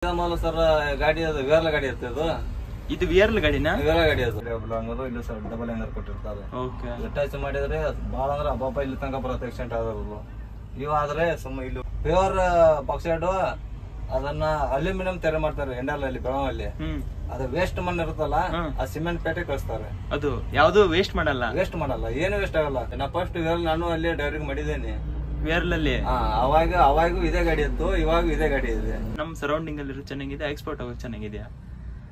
Sir ಗಾಡಿ ಅದು ವೇರ್ಲ ಗಾಡಿ ಇರ್ತದೆ ಇದು ವಿಯರ್ಲ್ ಗಾಡಿನಾ? ವೇರ್ಲ ಗಾಡಿ ಅದು ಇಲ್ಲಿ ಸರ್ ಡಬಲ್ ಹ್ಯಾಂಗರ್ ಕೊಟ್ಟಿರ್ತಾರೆ. ಅಟ್ಯಾಚ್ ಮಾಡಿದ್ರೆ ಬಾಳ ಅಂದ್ರೆ ಅಬ್ಬಬ್ಬ ಇಲ್ಲಿ ತನಕ ಬರುತ್ತೆ ಆಕ್ಸಿಡೆಂಟ್ ಆದ್ರಲ್ಲ. ಇವಾದ್ರೆ ಸುಮ್ಮ ಇಲ್ಲಿ ಪ್ಯೂರ್ ಬಾಕ್ಸೈಡ್ ಅದನ್ನ ಅಲ್ಯೂಮಿನಿಯಂ ತಯಾರು ಮಾಡ್ತಾರೆ ಎಂಡಲ್ಲಿ ಬೆಳವಲ್ಲಿ. ಅದು ವೇಸ್ಟ್ ಮಣ್ಣು ಇರುತ್ತಲ್ಲ ಆ ಸಿಮೆಂಟ್ ಪೇಟೆ ಕಳಿಸ್ತಾರೆ. ಅದು ಯಾವ್ದು ವೇಸ್ಟ್ ಮಾಡಲ್ಲ ಏನು ವೇಸ್ಟ್ ಆಗಲ್ಲ. ನಾ ಫಸ್ಟ್ ವೇರ್ಲ್ ನಾನು ಅಲ್ಲಿ ಡೈರಿಂಗ್ ಮಾಡಿದ್ದೇನೆ ವಿಯರ್ಲಲ್ಲಿ. ಅವಾಗೂ ಇದೇ ಗಾಡಿ ಇತ್ತು, ಇವಾಗ ಇದೇ ಗಾಡಿ ಇದೆ. ನಮ್ ಸರೌಂಡಿಂಗ್ ಅಲ್ಲಿ ಚೆನ್ನಾಗಿದೆ, ಎಕ್ಸ್ಪೋರ್ಟ್ ಆಗೋದು ಚೆನ್ನಾಗಿದೆಯಾ?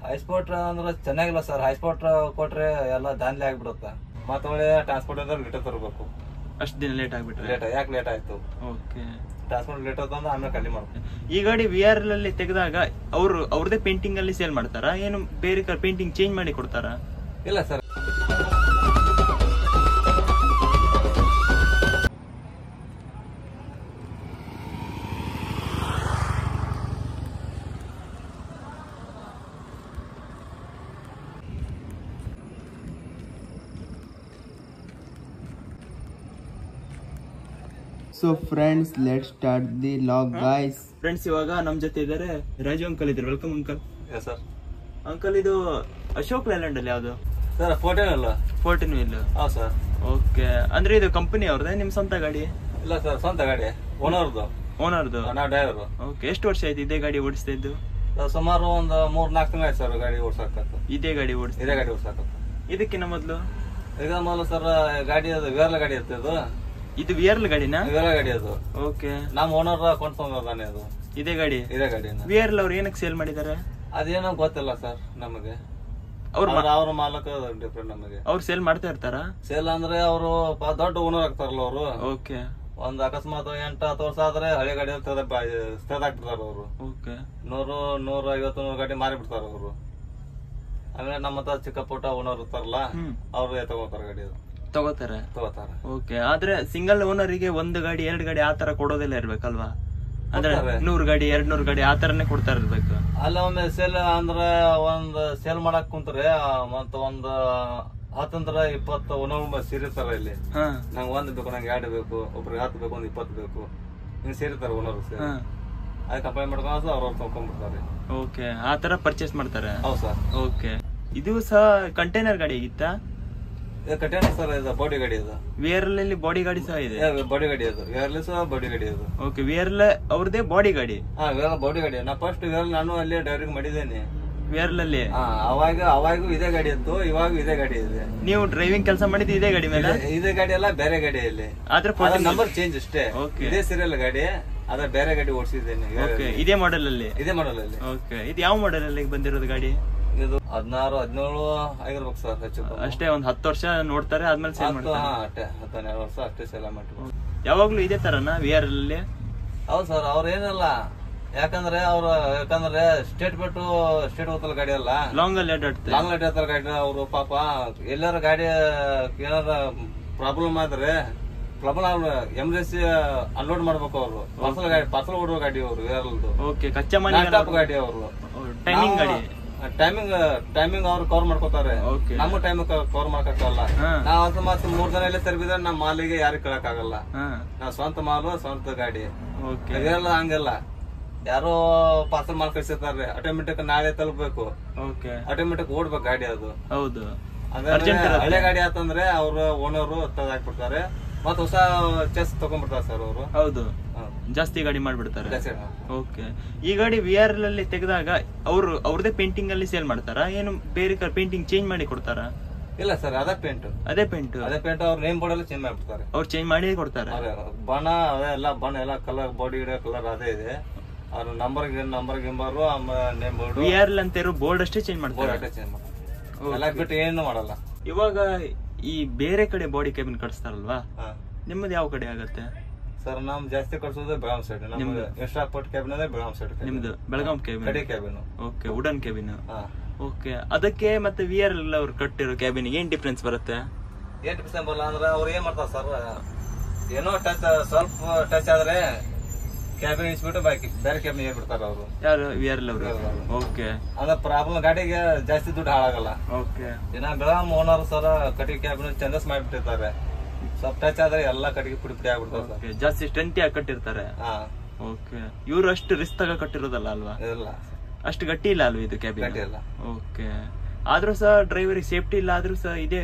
ಹೈಸ್ಪೋರ್ಟ್ ಅಂದ್ರೆ ಚೆನ್ನಾಗಿಲ್ಲ ಸರ್. ಹೈಸ್ಪೋರ್ಟ್ ಕೊಟ್ರೆ ಎಲ್ಲ ದಾನ್ಲಿ ಆಗ್ಬಿಡುತ್ತೆ. ಮತ್ತೆ ಟ್ರಾನ್ಸ್ಪೋರ್ಟ್ ಅಂದ್ರೆ ರಿಟರ್ನ್ ತರಬೇಕು. ಅಷ್ಟು ದಿನ ಲೇಟ್ ಆಗ್ಬಿಟ್ರೆ ಯಾಕೆ ಲೇಟ್ ಆಯ್ತು? ಓಕೆ, ಟ್ರಾನ್ಸ್ಪೋರ್ಟ್ ಲೇಟ್ ಆಯ್ತು ಅಂದ್ರೆ ಆಮೇಲೆ ಖಾಲಿ ಮಾಡ್ತಾರೆ. ಈ ಗಾಡಿ ವಿಆರ್ ಅಲ್ಲಿ ತೆಗೆದಾಗ ಅವ್ರದೇ ಪೇಂಟಿಂಗ್ ಅಲ್ಲಿ ಸೇಲ್ ಮಾಡ್ತಾರಾ, ಏನು ಬೇರೆ ಪೇಂಟಿಂಗ್ ಚೇಂಜ್ ಮಾಡಿ ಕೊಡ್ತಾರಾ? ಇಲ್ಲ sir, So friends, let's start the log guys. Friends, ಇವಾಗ ನಮ್ ಜೊತೆ ಇದಾರೆ ರಾಜು ಅಂಕಲ್ ಇದ್ದಾರೆ. Welcome uncle. ಸರ್ ಅಂಕಲ್, ಇದು ಅಶೋಕ್ ಲೇಲ್ಯಾಂಡ್ ಅಲ್ಲಿ ಯಾವ್ದು ಸರ್? 14 ಅಲ್ಲ, 14 ವೀಲ್. ಹೌದು ಸರ್. ಓಕೆ, ಅಂದ್ರೆ ಇದು ಕಂಪನಿ ಅವ್ರದೇ, ನಿಮ್ ಸ್ವಂತ ಗಾಡಿ? ಇಲ್ಲ ಸರ್, ಸ್ವಂತ ಗಾಡಿ, ಓನರ್ದು. ನಾ ಡ್ರೈವರ್. ಓಕೆ, ಎಷ್ಟು ವರ್ಷ ಆಯ್ತು ಇದೇ ಗಾಡಿ ಓಡಿಸ್ತಾ ಇದ್ದು? ಸುಮಾರು ಒಂದು 3-4 ತಿಂಗಳು ಆಯ್ತು ಸರ್ ಗಾಡಿ ಓಡ್ಸಾಕತ್ತು. ಇದೇ ಗಾಡಿ ಓಡ್ಸಾಕತ್ತು. ಇದಕ್ಕಿಂತ ಮೊದ್ಲು ಸರ್ ಗಾಡಿ ಅದು ವೇರ್ಲ ಗಾಡಿ ಇರ್ತದೆ. ಇದು ವಿಯರ್ಲ್ ಗಾಡಿನಾ? ವೇರ್ಲ ಗಾಡಿ ಅದು. ಓಕೆ, ನಮ್ ಓನರ್ ಕೊಂಡ್ಕೊಂಡ್ದಾನೆ ಅದು. ಇದೇ ಗಾಡಿ ವಿಯರ್ಲ್ ಅವ್ರು ಏನಕ್ಕೆ ಸೇಲ್ ಮಾಡಿದಾರೆ ಅದೇನೋ ಗೊತ್ತಿಲ್ಲ ಸರ್ ನಮಗೆ. ಅವ್ರ ಮಾಲಕ ಡಿಫ್ರೆಂಟ್ ನಮಗೆ. ಅವ್ರು ಸೇಲ್ ಮಾಡ್ತಾ ಇರ್ತಾರ? ಸೇಲ್ ಅಂದ್ರೆ ಅವರು ದೊಡ್ಡ ಓನರ್ ಆಗ್ತಾರಲ್ಲ ಅವರು. ಓಕೆ, ಒಂದ್ ಅಕಸ್ಮಾತ್ 8-10 ವರ್ಷ ಆದ್ರೆ ಹಳೆ ಗಾಡಿ ತೆಗೆದಾಕ್ಬಿಡ್ತಾರ ಅವರು. ಓಕೆ, 100-150 ಗಾಡಿ ಮಾರಿ ಬಿಡ್ತಾರ ಅವರು. ಆಮೇಲೆ ನಮ್ಮ ಹತ್ರ ಚಿಕ್ಕ ಪುಟ್ಟ ಓನರ್ ಇರ್ತಾರಲ್ಲ, ಅವ್ರು ತಗೋತಾರ ಗಾಡಿ ತಗೋತಾರೆ. ಓಕೆ, ಆದ್ರೆ ಸಿಂಗಲ್ ಓನರಿಗೆ 1 ಗಾಡಿ 2 ಗಾಡಿ ಆತರ ಕೊಡೋದಿಲ್ಲ ಇರ್ಬೇಕಲ್ವಾ? ಅಂದ್ರೆ 100 ಗಾಡಿ 200 ಗಾಡಿ ಆತರನೇ ಕೊಡ್ತಾ ಇರ್ಬೇಕು. ಅಲ್ಲ, ಒಮ್ಮೆ ಸೇಲ್ ಅಂದ್ರೆ ಒಂದ್ ಸೇಲ್ ಮಾಡಕ್ ಕುಂತ್ರೆ ಮತ್ತ ಒಂದ್ 10-20 ಓನರ್ ಸೇರಿರ್ತಾರ ಇಲ್ಲಿ. ನಂಗೆ 1 ಬೇಕು, ನಂಗೆ 2 ಬೇಕು, ಒಬ್ರಿಗೆ 10 ಬೇಕು, 20 ಬೇಕು, ಹಿಂಗ್ ಸೇರಿರ್ತಾರ ಓನರ್. ಅದ್ ಕಂಪನಿ ಮಾಡ್ಕೊಂಡು ಅವ್ರ ತಗೊಂಡ್ಬಿಡ್ತಾರೆ. ಓಕೆ, ಆತರ ಪರ್ಚೇಸ್ ಮಾಡ್ತಾರೆ. ಹೌದು ಸರ್. ಓಕೆ, ಇದು ಸಹ ಕಂಟೈನರ್ ಗಾಡಿ ಆಗಿತ್ತಾ? ಕಂಟೈನರ್ ಸರ್, ಇದು ಬಾಡಿ ಗಾಡಿ ಅದು. ವಿಯರ್ಲ್ ಅಲ್ಲಿ ಬಾಡಿ ಗಾಡಿ ಸಹ ಇದೆ. ಬಾಡಿ ಗಾಡಿ ಅದು, ವಿಯರ್ಲ್ ಸಹ ಬಾಡಿ ಗಾಡಿ ಅದು. ಓಕೆ, ವಿಯರ್ಲ್ ಅವ್ರದೇ ಬಾಡಿ ಗಾಡಿ. ಬಾಡಿ ಗಾಡಿ. ನಾ ಫಸ್ಟ್ ವಿಯರ್ಲ್ ನಾನು ಅಲ್ಲಿ ಡೈರಿಂಗ್ ಮಾಡಿದ್ದೇನೆ. ವಿಯರ್ಲ್ ಅಲ್ಲಿ ಅವಾಗೂ ಇದೇ ಗಾಡಿ ಇತ್ತು, ಇವಾಗ ಇದೇ ಗಾಡಿ ಇದೆ. ನೀವು ಡ್ರೈವಿಂಗ್ ಕೆಲಸ ಮಾಡಿದ್ದು ಇದೇ ಗಾಡಿ ಮೇಲೆ? ಇದೇ ಗಾಡಿ ಅಲ್ಲ, ಬೇರೆ ಗಾಡಿಯಲ್ಲಿ. ಆದ್ರೆ ನಂಬರ್ ಚೇಂಜ್ ಅಷ್ಟೇ. ಇದೇ ಸೀರಿಯಲ್ ಗಾಡಿ, ಅದ್ರ ಬೇರೆ ಗಾಡಿ ಓಡಿಸಿದ್ದೇನೆ. ಇದೇ ಮಾಡೆಲ್ ಅಲ್ಲಿ? ಇದೇ ಮಾಡೆಲ್ ಅಲ್ಲಿ. ಓಕೆ, ಇದು ಯಾವ ಮಾಡೆಲ್ ಅಲ್ಲಿ ಬಂದಿರೋದು ಗಾಡಿ? ಇದು 16-17 ಆಗಿರ್ಬೇಕು ಸರ್, ಹೆಚ್ಚು ಅಷ್ಟೇ. ಒಂದ್ 10 ವರ್ಷ ನೋಡ್ತಾರೆ, ಆದ್ಮೇಲೆ ಸೇಲ್ ಮಾಡ್ತಾರೆ. 10-12 ವರ್ಷ ಅಷ್ಟೇ ಸೇಲ್ ಮಾಡ್ತಾರೆ. ಯಾವಾಗ್ಲೂ ಇದೇ ತರನಾ ವಿಯರ್ ಅಲ್ಲಿ? ಹೌದು ಸರ್, ಅವ್ರ ಏನಿಲ್ಲ. ಯಾಕಂದ್ರೆ ಸ್ಟೇಟ್ ಬಿಟ್ಟು ಸ್ಟೇಟ್ ಹೋಗ್ತಲ್ಲ ಗಾಡಿ ಅಲ್ಲ, ಲಾಂಗ್ ಅಲ್ಲಿ ಅಡ್ಡಾಡ್ತಾರೆ ಗಾಡಿ. ಅವರು ಪಾಪ ಎಲ್ಲಾರ ಗಾಡಿ ಏನಾರ ಪ್ರಾಬ್ಲಮ್ ಆದ್ರೆ ಎಮರ್ಜೆನ್ಸಿ ಅನ್ಲೋಡ್ ಮಾಡ್ಬೇಕು. ಅವರು ಪಾರ್ಸಲ್ ಓಡುವ ಗಾಡಿ ಅವರು ವಿಯರ್ಲ್ದು. ಓಕೆ, ಕಚ್ಚಾ ಗಾಡಿ ಅವರು. ಟೈಮಿಂಗ್ ಅವ್ರು ಕವರ್ ಮಾಡ್ಕೋತಾರೆ. ನಮ್ಮ ಟೈಮ್ ಕವರ್ ಮಾಡಕ್ಕಾಗಲ್ಲ. ನಾವ್ ಅಕಸ್ಮಾತ್ 3 ಜನ ಎಲ್ಲ ತರಬಿದ್ರೆ ನಮ್ಮ ಮಾಲಿಗೆ ಯಾರಿಗೆ ಕೇಳಕ್ ಆಗಲ್ಲ. ನಾವ್ ಸ್ವಂತ ಮಾಲು, ಸ್ವಂತ ಗಾಡಿ. ವಿಯರ್ಲ್ ಹಂಗಲ್ಲ, ಯಾರೋ ಪಾರ್ಸಲ್ ಮಾಲ್ ಕಳಿಸಿರ್ತಾರೆ, ಆಟೋಮೆಟಿಕ್ ನಾಳೆ ತಲುಪಬೇಕು, ಆಟೋಮೆಟಿಕ್ ಓಡ್ಬೇಕು ಗಾಡಿ ಅದು. ಹೌದು, ಹಳೆ ಗಾಡಿ ಆತಂದ್ರೆ ಅವ್ರ ಓನರ್ ತೆಗೆದಾಕ್ಬಿಡ್ತಾರೆ, ಮತ್ತ ಹೊಸ ಚೆಸ್ ತಗೊಂಡ್ಬಿಡ್ತಾರೆ ಸರ್ ಅವರು. ಹೌದು, ಜಾಸ್ತಿ ಗಾಡಿ ಮಾಡ್ಬಿಡ್ತಾರೆ. ಓಕೆ, ಈ ಗಾಡಿ ವಿಆರ್ ಅಲ್ಲಿ ತೆಗೆದಾಗ ಅವ್ರದೇ ಪೇಂಟಿಂಗ್ ಅಲ್ಲಿ ಸೇಲ್ ಮಾಡ್ತಾರಾ, ಏನು ಬೇರೆ ಪೇಂಟಿಂಗ್ ಚೇಂಜ್ ಮಾಡಿ ಕೊಡ್ತಾರಾ? ಇಲ್ಲ ಸರ್, ಅದೇ ಪೇಂಟ್ ಅವ್ರ ನೇಮ್ ಬೋರ್ಡ್ ಎಲ್ಲ ಚೇಂಜ್ ಮಾಡ್ಬಿಡ್ತಾರೆ. ಅವ್ರು ಚೇಂಜ್ ಮಾಡಿ ಕೊಡ್ತಾರೆ. ಬಣ್ಣ ಬಣ್ಣ ಎಲ್ಲ ಕಲರ್, ಬಾಡಿ ಕಲರ್ ಅದೇ ಇದೆ. ಅವ್ರ ನಂಬರ್ ಗಿಂಬರು, ನೇಮ್ ಬೋರ್ಡ್ ವಿಆರ್ ಅಂತ ಇರೋ ಬೋರ್ಡ್ ಅಷ್ಟೇ ಚೇಂಜ್ ಮಾಡ್ತಾರೆ. ಎಲ್ಲ ಬಿಟ್ಟು ಏನು ಮಾಡಲ್ಲ. ಇವಾಗ ಈ ಬೇರೆ ಕಡೆ ಬಾಡಿ ಕ್ಯಾಬಿನ್ ಕಟ್ಸ್ತಾರಲ್ವಾ, ನಿಮ್ಮದು ಯಾವ ಕಡೆ ಆಗತ್ತೆ ಸರ್? ನಮ್ ಜಾಸ್ತಿ ಕಟ್ಸೋದು ಬೆಳಗಾಂ ಸೈಡ್. ನಮ್ದು ಎಕ್ಸ್ಟ್ರಾ ಪೋರ್ಟ್ ಕ್ಯಾಬಿನ್ ಅಂದ್ರೆ ಬೆಳಗಾಂ ಸೈಡ್. ನಿಮ್ದು Belgaum cabin. Okay, wooden cabin. Okay, ಅದಕ್ಕೆ ಮತ್ತೆ ವಿಆರ್ ಎಲ್ಲ ಅವ್ರು ಕಟ್ಟಿರೋ ಕ್ಯಾಬಿನ್ ಏನ್ ಡಿಫ್ರೆನ್ಸ್ ಬರುತ್ತೆ? ಏನ್ ಡಿಫ್ರೆನ್ಸ್ ಬರಲ್ಲ ಅಂದ್ರೆ ಅವ್ರು ಏನ್ ಮಾಡ್ತಾರ ಸರ್, ಏನೋ ಸ್ವಲ್ಪ ಟಚ್ ಆದ್ರೆ ಕ್ಯಾಬಿನ್ ಇಸ್ಬಿಟ್ಟು ಬೇರೆ ಕ್ಯಾಬಿನ್ ಏರ್ಬಿಡ್ತಾರ ಅವರು. ಯಾರು? ವಿಆರ್ ಅವರು. ಓಕೆ, ಅಂದ್ರೆ ಪ್ರಾಬ್ಲಮ್, ಗಾಡಿಗೆ ಜಾಸ್ತಿ ದುಡ್ಡು ಹಾಳಾಗಲ್ಲ. ಓಕೆ, ಇನ್ನ ಬೆಳಗಾಂ ಓನರ್ ಸರ್ ಕಟ್ಟಿಗೆ ಕ್ಯಾಬಿನ್ ಚೇಂಜಸ್ ಮಾಡಿಬಿಟ್ಟಿರ್ತಾರೆ. ಸ್ವಲ್ಪ ಟಚ್ ಆದ್ರೆ ಎಲ್ಲಾ ಕಡೆಗೆ ಪುಡಿ ಪುಡಿ ಆಗ್ಬಿಡ್ತಾರೆ. ಜಾಸ್ತಿ ಸ್ಟ್ರೆಂತ್ ಆಗಿ ಕಟ್ಟಿರ್ತಾರೆ. ಓಕೆ, ಇವ್ರು ಅಷ್ಟು ರಿಸ್ಕ್ ತಗ ಕಟ್ಟಿರೋದಲ್ಲ ಅಲ್ವಾ? ಇಲ್ಲ, ಅಷ್ಟು ಗಟ್ಟಿ ಇಲ್ಲ ಅಲ್ವ ಇದು ಕ್ಯಾಬಿನ್? ಗಟ್ಟಿ ಇಲ್ಲ. ಓಕೆ. ಆದ್ರೂ ಸಹ ಡ್ರೈವರಿಗೆ ಸೇಫ್ಟಿ ಇಲ್ಲ ಆದ್ರೂ ಸಹ ಇದೇ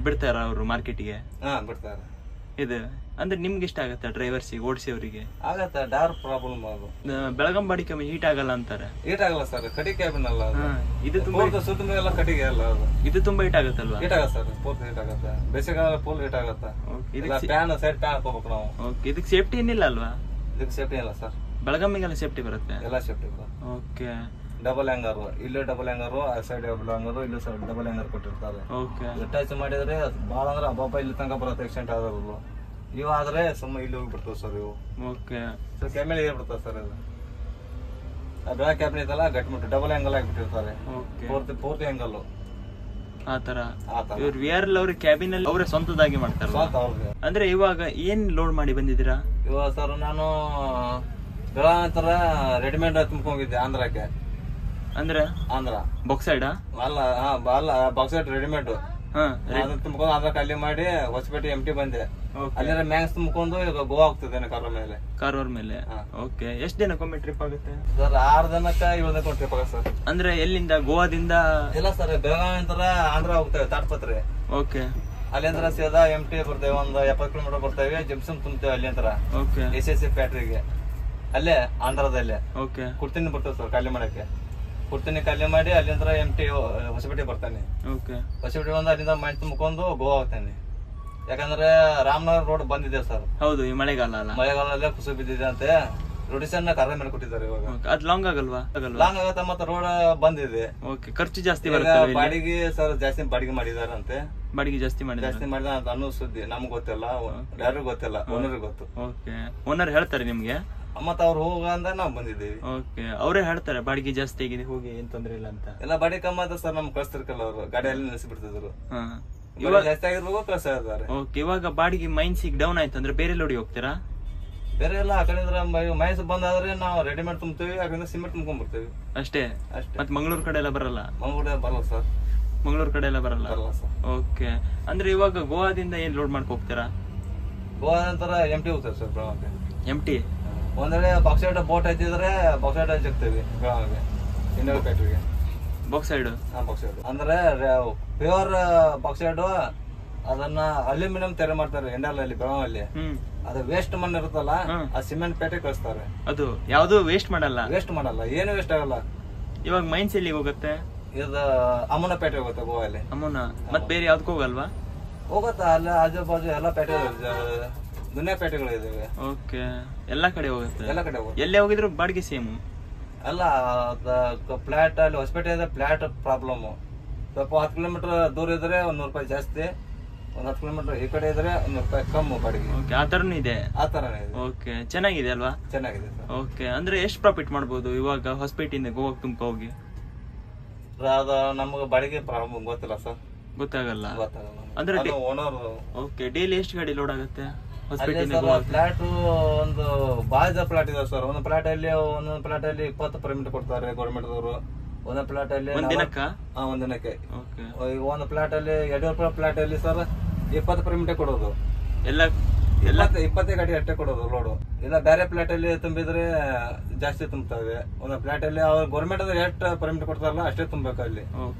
ಬಿಡ್ತಾರ ಅವರು ಮಾರ್ಕೆಟ್ಗೆ? ಬಿಡ್ತಾರೆ. ಇದು ಅಂದ್ರೆ ನಿಮ್ಗೆ ಇಷ್ಟ ಆಗತ್ತ ಡ್ರೈವರ್ಸಿಗೆ ಓಡಿಸೋರಿಗೆ? ಆಗತ್ತೆ, ಡಾರ್ ಪ್ರಾಬ್ಲಮ್ ಅದು. ಬೆಳಗಾಂ ಬಾಡಿ ಕಮ್ಮಿ ಹೀಟ್ ಆಗಲ್ಲ ಅಂತಾರೆ. ಹೀಟ್ ಆಗಲ್ಲ ಸರ್, ಕಟಿ ಕ್ಯಾಬಿನ್ ಅಲ್ಲ ಇದು ತುಂಬಾ ಸುತ್ತ ಮೇಲೆ ಕಟ್ಟಿಗೆ ಅಲ್ಲ ಅದು. ಇದು ತುಂಬಾ ಹೀಟ್ ಆಗತ್ತಲ್ವಾ? ಹೀಟ್ ಆಗತ್ತೆ ಸರ್, ಪೂರ್ತಿ ಹೀಟ್ ಆಗತ್ತೆ. ಬೇಸಿಗೆಗಾಲ ಫುಲ್ ಹೀಟ್ ಆಗತ್ತೆ. ಫ್ಯಾನ್ ಸೈಡ್ ಫ್ಯಾನ್ ಹಾಕೋಬೇಕು ನಾವು. ಇದಕ್ಕೆ ಸೇಫ್ಟಿ ಏನಿಲ್ಲ ಅಲ್ವಾ? ಇದಕ್ಕೆ ಸೇಫ್ಟಿ ಇಲ್ಲ ಸರ್. ಬೆಳಗಾಮಿಗೆಲ್ಲ ಸೇಫ್ಟಿ ಬರುತ್ತೆ? ಎಲ್ಲ ಸೇಫ್ಟಿ. ಓಕೆ. ಡಬಲ್ ಹ್ಯಾಂಗರ್, ಇಲ್ಲೇ ಡಬಲ್ ಹ್ಯಾಂಗರ್, ಆ ಸೈಡ್ ಡಬಲ್ ಹ್ಯಾಂಗರ್, ಇಲ್ಲಿ ಸೈಡ್ ಡಬಲ್ ಹ್ಯಾಂಗರ್ ಕೊಟ್ಟಿರ್ತಾರೆ. ಟಚ್ ಮಾಡಿದ್ರೆ ಬಾಳ ಅಂದ್ರೆ ಅಬ್ಬಬ್ಬ ಇಲ್ಲಿ ತನಕ ಬರುತ್ತೆ ಆಕ್ಸಿಡೆಂಟ್ ಆದವರು. ಇವು ಆದ್ರೆ ಸುಮ್ಮನೆ ಇಲ್ಲಿ ಹೋಗಿ ಬಿಡ್ತಾವ ಸರ್ ಇವು. ಓಕೆ. ಸೊ ಕೆಮ್ಮೆಲೆ ಏರ್ಬಿಡ್ತಾವ ಸರ್ ಇದು. ಬೆಳ ಕ್ಯಾಬಿನ್ ಐತಲ್ಲ ಗಟ್ಟಿಬಿಟ್ಟು ಡಬಲ್ ಹ್ಯಾಂಗಲ್ ಆಗಿಬಿಟ್ಟಿರ್ತಾರೆ. ಪೂರ್ತಿ ಹ್ಯಾಂಗಲ್ಲು ಆತರ. ಇವ್ರು VR ಅವ್ರ ಕ್ಯಾಬಿನ್ ಅಲ್ಲಿ ಅವರೇ ಸ್ವಂತದಾಗಿ ಮಾಡ್ತಾರೆ. ಅಂದ್ರೆ ಇವಾಗ ಏನ್ ಲೋಡ್ ಮಾಡಿ ಬಂದಿದ್ದೀರಾ? ಇವಾಗ ಸರ್ ನಾನು ಬೆಳಗಾವಿ ರೆಡಿಮೇಡ್ ತುಂಬ್ಕೊಂಡಿದ್ದೆ ಆಂಧ್ರಕ್ಕೆ. ಅಂದ್ರೆ ಆಂಧ್ರ ಬಾಕ್ಸೈಡ್ ಅಲ್ಲ, ಬಾಕ್ಸೈಡ್ ರೆಡಿಮೇಡ್ ತುಂಬ್ಕೊಂಡು ಆಂಧ್ರಕ್ಕೆ ಅಲ್ಲಿ ಮಾಡಿ ಹೊಸಪೇಟೆ MT ಬಂದೆ. ಅಲ್ಲಿ ಮ್ಯಾಂಗ್ಸ್ ತುಂಬ್ಕೊಂಡು ಈಗ ಗೋವಾ ಹೋಗ್ತಿದ್ದೇನೆ ಕಾರವಾರ ಮೇಲೆ. ಓಕೆ. ಎಷ್ಟ್ ದಿನಕ್ಕೊಮ್ಮೆ ಟ್ರಿಪ್ ಆಗುತ್ತೆ ಸರ್? 6 ದಿನಕ್ಕ 7 ದಿನಕ್ಕೆ ಟ್ರಿಪ್ ಆಗುತ್ತೆ ಸರ್. ಅಂದ್ರೆ ಎಲ್ಲಿಂದ? ಗೋವಾದಿಂದ? ಇಲ್ಲ ಸರ್, ಬೆಳಗಾವಿ ಆಂಧ್ರ ಹೋಗ್ತೇವೆ ತಾಡ್ಪತ್ರಿ. ಓಕೆ. ಅಲ್ಲಿಂದ ಸೀದಾ MT ಬರ್ತೇವೆ, ಒಂದ್ 70 ಕಿಲೋಮೀಟರ್ ಬರ್ತೇವೆ. ಜಿಮ್ಸಮ್ ತುಂಬ್ತೇವೆ ಅಲ್ಲಿಂದ SSC ಫ್ಯಾಕ್ಟ್ರಿಗೆ, ಅಲ್ಲೇ ಆಂಧ್ರದಲ್ಲೇ. ಓಕೆ. ಕುಡ್ತೀನಿ ಬರ್ತೇವೆ ಸರ್ ಖಾಲಿ ಮಾಡಕ್ಕೆ. ಕುಡ್ತೀನಿ ಖಾಲಿ ಮಾಡಿ ಅಲ್ಲಿಂದ MT ಹೊಸಪೇಟೆ ಬರ್ತಾನೆ. ಹೊಸಪೇಟೆ ಬಂದು ಅಲ್ಲಿಂದ ಮಣ್ಣು ತುಂಬಿಕೊಂಡು ಗೋವಾ ಹೋಗ್ತಾನೆ. ಯಾಕಂದ್ರೆ ರಾಮನಗರ ರೋಡ್ ಬಂದಿದೆ ಸರ್. ಹೌದು, ಈ ಮಳೆಗಾಲದಲ್ಲೇ ಕುಸು ಬಿದ್ದಿದೆ ಅಂತೆ. ರೊಟೇಷನ್ ಕರ್ರ ಮೇಲೆ ಕೊಟ್ಟಿದ್ದಾರೆ ಇವಾಗ. ಅದ್ ಲಾಂಗ್ ಆಗಲ್ವಾ? ಲಾಂಗ್ ಆಗತ್ತೆ, ಮತ್ತೆ ರೋಡ್ ಬಂದಿದೆ. ಖರ್ಚು ಜಾಸ್ತಿ ಬರುತ್ತೆ. ಬಾಡಿಗೆ ಸರ್ ಜಾಸ್ತಿ ಬಾಡಿಗೆ ಮಾಡಿದಾರೆ ಅಂತೆ. ಬಾಡಿಗೆ ಜಾಸ್ತಿ ಮಾಡಿದ ಅಂತ ಅನ್ನೋ ಸುದ್ದಿ. ನಮ್ಗೆ ಗೊತ್ತಿಲ್ಲ, ಯಾರಿಗೂ ಗೊತ್ತಿಲ್ಲ, ಓನರ್ ಗೊತ್ತು. ಓಕೆ. ಓನರ್ ಹೇಳ್ತಾರೆ ನಿಮ್ಗೆ? ಮತ್ತ ಅವ್ರು ಹೋಗ ಅಂತ ನಾವ್ ಬಂದಿದ್ದೀವಿ. ಓಕೆ. ಅವರೇ ಹೇಳ್ತಾರೆ ಬಾಡಿಗೆ ಜಾಸ್ತಿ ಆಗಿದೆ, ಹೋಗಿ ಏನ್ ತೊಂದ್ರೆ ಇಲ್ಲ ಅಂತ. ಎಲ್ಲ ಬಾಡಿಗೆ ಕಮ್ಮಿ ಆದ ಸರ್, ನಮ್ಗೆ ಕಳಿಸ್ತಿರ್ಕಲ್ಲ ಅವರು. ಗಾಡಿಯಲ್ಲಿ ನಿಲ್ಲಿಸ್ಬಿಡ್ತಿದ್ರು. ಜಾಸ್ತಿ ಆಗಿರ್ಬೇಕು, ಕಳ್ಸ್ತಾ ಇದ್ದಾರೆ. ಓಕೆ. ಇವಾಗ ಬಾಡಿಗೆ ಮೈನ್ಸಿಗೆ ಡೌನ್ ಆಯ್ತು ಅಂದ್ರೆ ಬೇರೆ ಲೋಡಿ ಹೋಗ್ತೀರಾ? ಬೇರೆ ಎಲ್ಲ ಆ ಕಡೆ ಮೈನ್ಸ್ ಬಂದಾದ್ರೆ ನಾವು ರೆಡಿಮೇಡ್ ತುಂಬ್ತೀವಿ, ಆ ಕಡೆ ಸಿಮೆಂಟ್ ತುಂಬ್ಕೊಂಡ್ ಬರ್ತೀವಿ ಅಷ್ಟೇ. ಮತ್ತೆ ಮಂಗಳೂರು ಕಡೆ ಎಲ್ಲ ಬರಲ್ಲ? ಮಂಗಳೂರು ಬರಲ್ಲ ಸರ್. ಮಂಗಳೂರು ಕಡೆ ಎಲ್ಲ ಬರಲ್ಲ? ಸರ್. ಓಕೆ. ಅಂದ್ರೆ ಇವಾಗ ಗೋವಾದಿಂದ ಏನ್ ಲೋಡ್ ಮಾಡ್ಕೊ ಹೋಗ್ತೀರಾ? ಗೋವಾ ನಂತರ MT ಹೋಗ್ತೇವೆ ಸರ್ ಬೆಳಗಾವಿಗೆ. MT ಒಂದ್ ವೇಳೆ ಬಾಕ್ಸೈಡ್ ಬೋಟ್ ಐತಿದ್ರೆ ಬಾಕ್ಸೈಡ್ ಹಚ್ಚಿರ್ತೀವಿ ಬೆಳಗಾವಿಗೆ, ಇನ್ನೊಂದು ಫ್ಯಾಕ್ಟ್ರಿಗೆ. ಬಾಕ್ಸೈಡ್ ಅಂದ್ರೆ ಪ್ಯೂರ್ ಬಾಕ್ಸೈಡ್. ಅದನ್ನ ಅಲ್ಯೂಮಿನಿಯಂ ತಯಾರು ಮಾಡ್ತಾರೆ ಎಂಡಲ್ಲಿ ಬೆಳಗಾವಿಯಲ್ಲಿ. ಅದು ವೇಸ್ಟ್ ಮಣ್ಣು ಇರುತ್ತಲ್ಲ, ಆ ಸಿಮೆಂಟ್ ಪೇಟೆ ಕಳಿಸ್ತಾರೆ. ಅದು ಯಾವ್ದು ವೇಸ್ಟ್ ಮಾಡಲ್ಲ? ಏನು ವೇಸ್ಟ್ ಆಗಲ್ಲ. ಇವಾಗ ಮೈನ್ಸ್ ಎಲ್ಲಿಗೆ ಹೋಗುತ್ತೆ? ಇದು ಅಮ್ಮನ ಪೇಟೆ ಹೋಗುತ್ತೆ ಗೋವಾದಲ್ಲಿ. ಅಮ್ಮನ ಮತ್ತೆ ಬೇರೆ ಯಾವ್ದಕ್ಕೂ ಹೋಗಲ್ವಾ? ಹೋಗತ್ತ, ಅಲ್ಲ ಆಜು ಬಾಜು ಎಲ್ಲಾ ಪೇಟೆ, ದುನಿಯಾ ಪೇಟೆಗಳು ಇದಾವೆ. ಓಕೆ. ಎಲ್ಲಾ ಕಡೆ ಹೋಗುತ್ತೆ? ಎಲ್ಲಾ ಕಡೆ ಹೋಗುತ್ತೆ. ಎಲ್ಲೇ ಹೋಗಿದ್ರು ಬಾಡಿಗೆ ಸೇಮ್ ಅಲ್ಲ. ಫ್ಲಾಟ್ ಅಲ್ಲಿ ಹೊಸಪೇಟೆ ಇದೆ, ಫ್ಲಾಟ್ ಪ್ರಾಬ್ಲಮ್. ಸ್ವಲ್ಪ 10 ಕಿಲೋಮೀಟರ್ ದೂರ ಇದ್ರೆ 100 ರೂಪಾಯಿ ಜಾಸ್ತಿ, ಒಂದ್ 10 ಕಿಲೋಮೀಟರ್ ಈ ಕಡೆ ಇದ್ರೆ 100 ರೂಪಾಯಿ ಕಮ್ಮಿ ಬಾಡಿಗೆ. ಆ ತರನು ಇದೆ? ಆ ತರನೇ ಇದೆ. ಓಕೆ. ಚೆನ್ನಾಗಿದೆ ಅಲ್ವಾ? ಚೆನ್ನಾಗಿದೆ. ಓಕೆ. ಅಂದ್ರೆ ಎಷ್ಟು ಪ್ರಾಫಿಟ್ ಮಾಡ್ಬೋದು ಇವಾಗ ಹೊಸಪೇಟೆಯಿಂದ ಗೋವಾಕ್ ತುಂಬ ಹೋಗಿ? ಅದ ನಮ್ಗೆ ಬಾಡಿಗೆ ಪ್ರಾಬ್ಲಮ್ ಗೊತ್ತಿಲ್ಲ ಸರ್. ಗೊತ್ತಾಗಲ್ಲ ಅಂದ್ರೆ ಓನರ್. ಓಕೆ. ಡೈಲಿ ಎಷ್ಟು ಗಾಡಿ ಲೋಡ್ ಆಗುತ್ತೆ ಫ್ಲಾಟ್? ಒಂದು ಬಾಜ ಫ್ಲಾಟ್ ಇದೆ ಸರ್. ಒಂದೊಂದು ಫ್ಲಾಟ್ ಅಲ್ಲಿ 20 ಪರ್ಮಿಟ್ ಕೊಡ್ತಾರೆ ಗೌರ್ಮೆಂಟ್ ದವರು. ಒಂದೊಂದು ಫ್ಲಾಟ್ ಅಲ್ಲಿ ಒಂದಿನಕ್ಕೆ ಒಂದು ಫ್ಲಾಟ್ ಅಲ್ಲಿ 2 ರೂಪಾಯಿ ಫ್ಲಾಟ್ ಅಲ್ಲಿ ಸರ್ 20 ಪರ್ಮಿಟ್ ಕೊಡೋದು. ಎಲ್ಲ 20 ಗಾಡಿ ಅಷ್ಟೇ ಕೊಡೋದು ಲೋಡು. ಇಲ್ಲ ಬೇರೆ ಫ್ಲಾಟ್ ಅಲ್ಲಿ ತುಂಬಿದ್ರೆ ಜಾಸ್ತಿ ತುಂಬುತ್ತವೆ. ಒಂದೊಂದು ಫ್ಲಾಟ್ ಅಲ್ಲಿ ಅವ್ರು ಗೌರ್ಮೆಂಟ್ ಎಷ್ಟು ಪರ್ಮಿಟ್ ಕೊಡ್ತಾರಲ್ಲ ಅಷ್ಟೇ ತುಂಬಬೇಕು. ಅಲ್ಲಿ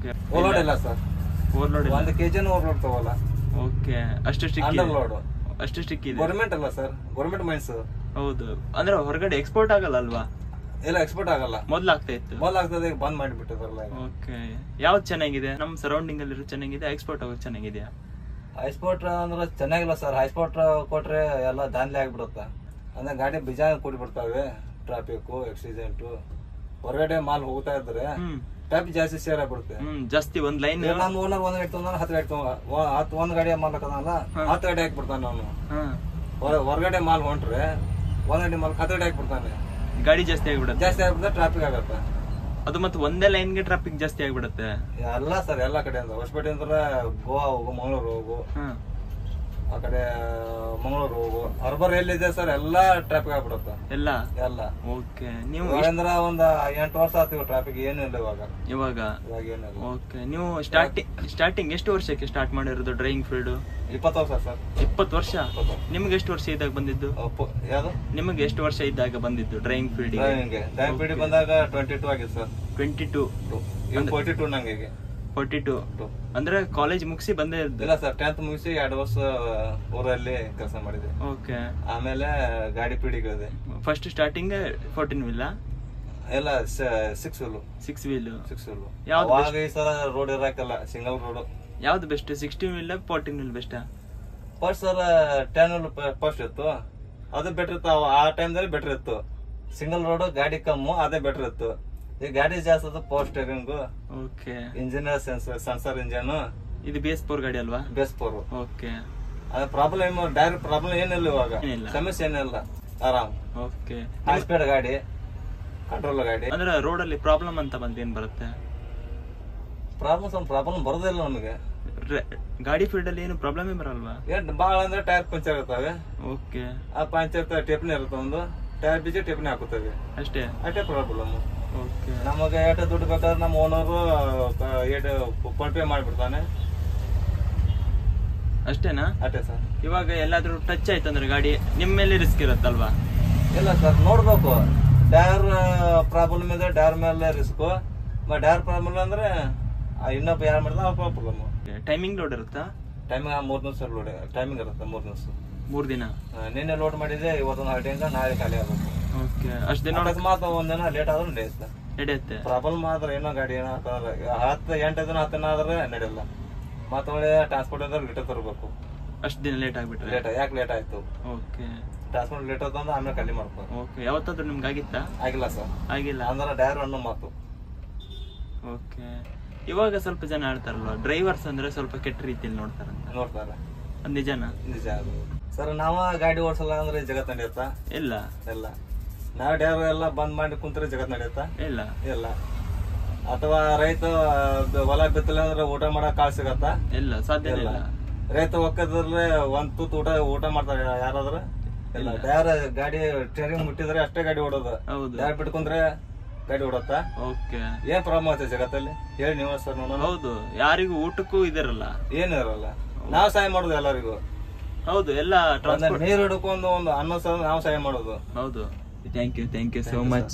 ಓವರ್ಲೋಡ್ ಇಲ್ಲ ಸರ್. 1 kg ಓವರ್ಲೋಡ್ ತಗೋಲ್ಲ. ಓಕೆ. ಅಷ್ಟು ಅಂಡರ್ ಲೋಡ್ ಅಷ್ಟು ಸ್ಟಿಕ್ ಇದೆ. ಗೌರ್ಮೆಂಟ್ ಅಲ್ಲ ಸರ್, ಗೌರ್ಮೆಂಟ್ ಮೈನ್ಸ್. ಹೌದು. ಅಂದ್ರೆ ಹೊರಗಡೆ ಎಕ್ಸ್ಪೋರ್ಟ್ ಆಗಲ್ಲ ಅಲ್ವಾ? ಇಲ್ಲ, ಎಕ್ಸ್ಪೋರ್ಟ್ ಆಗಲ್ಲ. ಮೊದ್ಲು ಆಗ್ತಾ ಇತ್ತು. ಆಗ್ತದೆ, ಬಂದ್ ಮಾಡಿಬಿಟ್ಟಿದಾರಲ್ಲ. ಓಕೆ. ಯಾವ್ದು ಚೆನ್ನಾಗಿದೆ? ನಮ್ ಸರೌಂಡಿಂಗ್ ಅಲ್ಲಿ ಚೆನ್ನಾಗಿದೆ, ಎಕ್ಸ್ಪೋರ್ಟ್ ಆಗೋದು ಚೆನ್ನಾಗಿದೆಯಾ? ಹೈಸ್ಪೋರ್ಟ್ ಅಂದ್ರೆ ಚೆನ್ನಾಗಿಲ್ಲ ಸರ್. ಹೈಸ್ಪೋರ್ಟ್ ಕೊಟ್ರೆ ಎಲ್ಲ ದಾನ್ಲಿ ಆಗ್ಬಿಡುತ್ತ. ಅಂದ್ರೆ ಗಾಡಿ ಬಿಜಾ ಕೂಡಿಬಿಡ್ತಾವೆ. ಟ್ರಾಫಿಕ್, ಆಕ್ಸಿಡೆಂಟ್, ಹೊರಗಡೆ ಮಾಲ್ ಹೋಗ್ತಾ ಇದ್ರೆ ಟ್ರಾಫಿಕ್ ಜಾಸ್ತಿ ಸೇರ್ ಆಗ್ಬಿಡುತ್ತೆ. ಜಾಸ್ತಿ ಒಂದ್ ಲೈನ್. ನಮ್ ಓನರ್ 1 ಗಾಡಿ ತಗೊಂಡ 10 ಗಾಡಿ ತಗೊಂಡ 1 ಗಾಡಿ ಮಾಲಕನಲ್ಲ 10 ಗಾಡಿ ಹಾಕ್ಬಿಡ್ತಾನೆ ಅವನು. ಹೊರಗಡೆ ಮಾಲ್ ಹೊಂಟ್ರೆ 1 ಗಾಡಿ ಮಾಲ್ 10 ಗಾಡಿ ಹಾಕ್ಬಿಡ್ತಾನೆ. ಗಾಡಿ ಜಾಸ್ತಿ ಆಗ್ಬಿಡುತ್ತೆ, ಟ್ರಾಫಿಕ್ ಆಗತ್ತೆ. ಅದು ಮತ್ತೆ ಒಂದೇ ಲೈನ್ಗೆ ಟ್ರಾಫಿಕ್ ಜಾಸ್ತಿ ಆಗ್ಬಿಡುತ್ತೆ. ಎಲ್ಲ ಸರ್, ಎಲ್ಲಾ ಕಡೆಯಿಂದ ಹೊಸಪೇಟೆ ಅಂದ್ರೆ ಗೋವಾ ಹೋಗು, ಮಂಗಳೂರು ಹೋಗು, ಆ ಕಡೆ ಮಂಗಳೂರು ಹೋಗು ಅರ್ಬರ್ ಎಲ್ಲಿದೆ ಸರ್ ಎಲ್ಲಾ ಟ್ರಾಫಿಕ್ ಆಗ್ಬಿಡುತ್ತೆ ಎಲ್ಲ. ಓಕೆ. ನೀವು ಅಂದ್ರೆ ಒಂದ್ 8 ವರ್ಷ ಆಯ್ತು ಟ್ರಾಫಿಕ್ ಏನು ಇಲ್ಲ ಇವಾಗ ಏನಿಲ್ಲ. ಓಕೆ. ನೀವು ಸ್ಟಾರ್ಟಿಂಗ್ ಎಷ್ಟು ವರ್ಷಕ್ಕೆ ಸ್ಟಾರ್ಟ್ ಮಾಡಿರೋದು ಡ್ರೈವಿಂಗ್ ಫೀಲ್ಡ್? 20 ವರ್ಷ ಸರ್. 20 ವರ್ಷ. ನಿಮ್ಗೆ ಎಷ್ಟು ವರ್ಷ ಇದ್ದಾಗ ಬಂದಿದ್ದು? ಯಾವ್ದು? ನಿಮಗೆ ಎಷ್ಟು ವರ್ಷ ಇದ್ದಾಗ ಬಂದಿದ್ದು ಡ್ರೈವಿಂಗ್ ಫೀಲ್ಡ್? ಡ್ರೈವಿಂಗ್ ಫೀಲ್ಡ್ ಬಂದಾಗ 22 ಆಗಿದೆ ಸರ್. 42 ನಂಗೆ 42 ಅಂದ್ರೆ ಕಾಲೇಜ್ ಮುಗಿಸಿ ಬಂದೇ ಇಲ್ಲ ಸರ್. 10th ಮುಗಿಸಿ 2 ವರ್ಷ ಊರಲ್ಲಿ ಕೆಲಸ ಮಾಡಿದೆ. ಓಕೆ. ಆಮೇಲೆ ಗಾಡಿ ಪೀಳಿಗೆ ಫಸ್ಟ್ ಸ್ಟಾರ್ಟಿಂಗ್ 14 ವೀಲ್ ಎಲ್ಲ 6 ವೀಲ್. ಯಾವಾಗ ಈ ಸಲ ರೋಡ್ ಇರಾಕಲ್ಲ, ಸಿಂಗಲ್ ರೋಡ್. ಯಾವ್ದು best, 16 wheel 14 wheel best? First sir 10 wheel first ಇತ್ತು, ಅದು ಬೆಟರ್ ಇತ್ತು. ಆ ಟೈಮ್ದಲ್ಲಿ ಬೆಟರ್ ಇತ್ತು. ಸಿಂಗಲ್ ರೋಡ್ ಗಾಡಿ ಕಮ್ಮು, ಅದೇ ಬೆಟರ್ ಇತ್ತು. ಈ ಗಾಡಿ ಜಾಸ್ತಿ ಅದು power steering. Okay. Engine sensor engine. ಇದು BS4 ಗಾಡಿ ಅಲ್ವಾ? BS4. ಓಕೆ. ಅದ ಪ್ರಾಬ್ಲಮ್ ಡೈರೆಕ್ಟ್ ಪ್ರಾಬ್ಲಮ್ ಏನಿಲ್ಲ ಇವಾಗ, ಸಮಸ್ಯೆ ಏನಿಲ್ಲ, ಆರಾಮ್. ಓಕೆ. ಹೈ ಸ್ಪೀಡ್ ಗಾಡಿ, ಕಂಟ್ರೋಲ್ ಗಾಡಿ. ಅಂದ್ರೆ ರೋಡ್ ಅಲ್ಲಿ ಪ್ರಾಬ್ಲಮ್ ಅಂತ ಬಂದ ಏನ್ ಬರುತ್ತೆ? ಪ್ರಾಬ್ಲಮ್ ಬರೋದಿಲ್ಲ ನಮಗೆ. ಗಾಡಿ ಫೀಲ್ಡ್ ಅಲ್ಲಿ ಏನು ಪ್ರಾಬ್ಲಮ್ ಬರಲ್ವಾ? ಬಾಳ ಅಂದ್ರೆ ಟೈರ್ ಪಂಚರ್ ಇರ್ತವೆ. ಓಕೆ. ಆ ಪಂಚರ್ ಟೇಪ್ನಿ ಇರುತ್ತೆ, ಒಂದು ಟೈರ್ ಬಿಚ್ಚಿ ಟೇಪ್ನಿ ಹಾಕುತ್ತವೆ, ಅಷ್ಟೇ ಪ್ರಾಬ್ಲಮ್. ಓಕೆ. ನಮಗೆ ಏಟ ದುಡ್ಡು ಬೇಕಾದ್ರೆ ನಮ್ಮ ಓನರು ಫೋನ್ ಪೇ ಮಾಡ್ಬಿಡ್ತಾನೆ, ಅಷ್ಟೇನಾ? ಅಷ್ಟೇ ಸರ್. ಇವಾಗ ಎಲ್ಲಾದ್ರೂ ಟಚ್ ಆಯ್ತಂದ್ರೆ ಗಾಡಿ ನಿಮ್ಮ ಮೇಲೆ ರಿಸ್ಕ್ ಇರತ್ತಲ್ವಾ? ಇಲ್ಲ ಸರ್, ನೋಡ್ಬೇಕು. ಟೈರ್ ಪ್ರಾಬ್ಲಮ್ ಇದೆ, ಟೈರ್ ಮೇಲೆ ರಿಸ್ಕ್. ಟೈರ್ ಪ್ರಾಬ್ಲಮ್ ಅಂದ್ರೆ ಇನ್ನೊಬ್ಬ ಯಾರು ಮಾಡಿದ್ರೆ ಪ್ರಾಬ್ಲಮ್. ಟೈಮಿಂಗ್ ಲೋಡ್ ಇರುತ್ತಾ? ಟೈಮಿಂಗ್ 3 ದಿವಸ ಲೋಡ್ ಟೈಮಿಂಗ್ ಇರುತ್ತೆ. 3 ದಿವಸ. 3 ದಿನ. ನಿನ್ನೆ ಲೋಡ್ ಮಾಡಿದ್ರೆ ಇವತ್ತೊಂದು ಹಲ್ಟಿಂದ ನಾಳೆ ಖಾಲಿ ಆಗುತ್ತೆ. ಓಕೆ. ಅಷ್ಟು ದಿನ ಅಕಸ್ಮಾತ್ ಒಂದಿನ ಲೇಟ್ ಆದ್ರೂ ನಡೆಯುತ್ತೆ. ಪ್ರಾಬ್ಲಮ್ ಆದ್ರೆ ಏನೋ ಗಾಡಿ ಏನೋ 8 ದಿನ 10 ದಿನ ಆದ್ರೆ ನಡೆಯಲ್ಲ. ಮತ್ತೆ ಒಳ್ಳೆ ಟ್ರಾನ್ಸ್ಪೋರ್ಟ್ ಅಂದ್ರೆ ಲೇಟ್ ತರಬೇಕು. ಅಷ್ಟು ದಿನ ಲೇಟ್ ಆಗ್ಬಿಟ್ರೆ ಯಾಕೆ ಲೇಟ್ ಆಯ್ತು? ಓಕೆ. ಟ್ರಾನ್ಸ್ಪೋರ್ಟ್ ಲೇಟ್ ಆಯ್ತು ಆಮೇಲೆ ಖಾಲಿ ಮಾಡ್ಕೊ. ಓಕೆ. ಯಾವತ್ತಾದ್ರೂ ನಿಮ್ಗೆ ಆಗಿತ್ತಾ? ಆಗಿಲ್ಲ ಸರ್. ಆಗಿಲ್ಲ ಅಂದ್ರೆ ಡೈರ್ ಅನ್ನೋ ಮಾತು. ಓಕೆ. ಇವಾಗ ಸ್ವಲ್ಪ ಜನ ಹೇಳ್ತಾರಲ್ವಾ, ಡ್ರೈವರ್ಸ್ ಅಂದ್ರೆ ಸ್ವಲ್ಪ ಕೆಟ್ಟ ರೀತಿಯಲ್ಲಿ ನೋಡ್ತಾರೆ. ಅದ್ ನಿಜನಾ? ನಿಜ ಅದು ಸರ್. ನಾವ ಗಾಡಿ ಓಡಿಸಲ್ಲ ಅಂದ್ರೆ ಜಗತ್ ನಡೆಯುತ್ತಾ? ಇಲ್ಲ. ನಾವ್ ಡ್ರೈವರ್ ಎಲ್ಲ ಬಂದ್ ಮಾಡಿ ಕುಂತ್ರೆ ಜಗತ್ ನಡೆಯುತ್ತಾ? ಇಲ್ಲ. ಅಥವಾ ರೈತ ಹೊಲ ಬಿತ್ತಲ್ಲ ಅಂದ್ರೆ ಊಟ ಮಾಡಕ್ ಕಾಳು ಸಿಗತ್ತಾ? ಇಲ್ಲ, ಸಾಧ್ಯ ಇಲ್ಲ. ರೈತ ಒಕ್ಕದ್ರೆ ಒಂದ್ ತೂತ್ ಊಟ ಮಾಡ್ತಾರೆ ಯಾರಾದ್ರೂ? ಇಲ್ಲ. ಡ್ರೈವರ್ ಗಾಡಿ ಸ್ಟೇರಿಂಗ್ ಮುಟ್ಟಿದ್ರೆ ಅಷ್ಟೇ ಗಾಡಿ ಓಡೋದು. ಡ್ರೈವರ್ ಬಿಟ್ಕೊಂಡ್ರೆ ಗಾಡಿ ಓಡತ್ತ? ಓಕೆ. ಏನ್ ಪ್ರಾಬ್ಲಮ್ ಆಯ್ತು ಜಗತ್ತಲ್ಲಿ ಹೇಳಿ ನೀವು ಸರ್. ಹೌದು, ಯಾರಿಗೂ ಊಟಕ್ಕೂ ಇದಿರಲ್ಲ, ಏನಿರಲ್ಲ. ನಾವ್ ಸಹಾಯ ಮಾಡೋದು ಎಲ್ಲರಿಗೂ. ಹೌದು, ಎಲ್ಲ ನೀರು ಹಿಡ್ಕೊಂಡು ಒಂದು ಅನ್ನ ನಾವು ಸಹಾಯ ಮಾಡೋದು. ಹೌದು. Thank you so much.